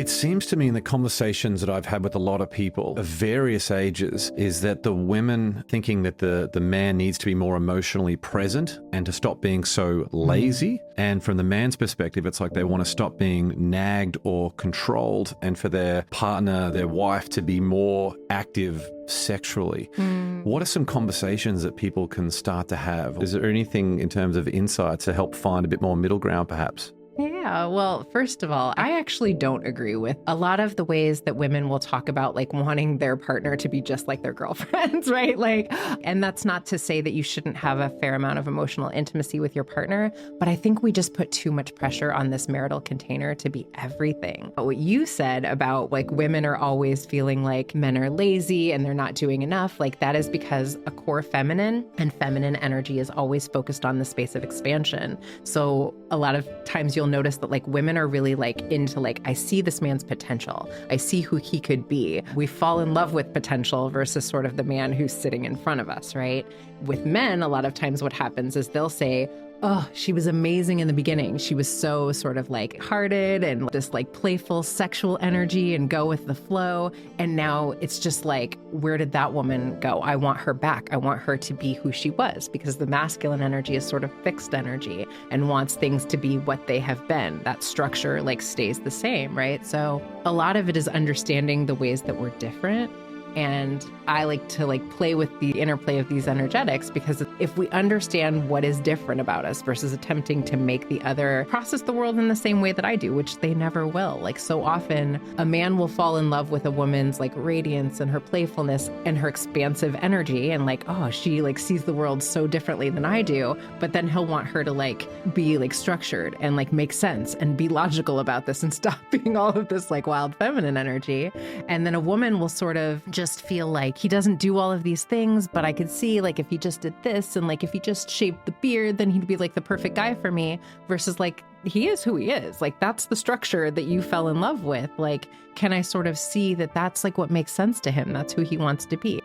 It seems to me in the conversations that I've had with a lot of people of various ages is that the women thinking that the man needs to be more emotionally present and to stop being so lazy. And from the man's perspective, it's like they want to stop being nagged or controlled and for their partner, their wife, to be more active sexually. What are some conversations that people can start to have? Is there anything in terms of insights to help find a bit more middle ground, perhaps? Yeah, well, first of all, I actually don't agree with a lot of the ways that women will talk about like wanting their partner to be just like their girlfriends, right? Like, and that's not to say that you shouldn't have a fair amount of emotional intimacy with your partner, but I think we just put too much pressure on this marital container to be everything. But what you said about like women are always feeling like men are lazy and they're not doing enough, like that is because a core feminine and feminine energy is always focused on the space of expansion. So a lot of times you'll notice that like women are really like into like, I see this man's potential. I see who he could be. We fall in love with potential versus sort of the man who's sitting in front of us, right? With men, a lot of times what happens is they'll say, oh, she was amazing in the beginning. She was so sort of like hearted and just like playful sexual energy and go with the flow. And now it's just like, where did that woman go? I want her back. I want her to be who she was, because the masculine energy is sort of fixed energy and wants things to be what they have been. That structure like stays the same, right? So a lot of it is understanding the ways that we're different. And I like to like play with the interplay of these energetics, because if we understand what is different about us versus attempting to make the other process the world in the same way that I do, which they never will. Like so often a man will fall in love with a woman's like radiance and her playfulness and her expansive energy. And like, oh, she like sees the world so differently than I do. But then he'll want her to like be like structured and like make sense and be logical about this and stop being all of this like wild feminine energy. And then a woman will sort of just feel like he doesn't do all of these things, but I could see like if he just did this and like if he just shaved the beard, then he'd be like the perfect guy for me, versus like he is who he is. Like that's the structure that you fell in love with. Like, can I sort of see that that's like what makes sense to him? That's who he wants to be.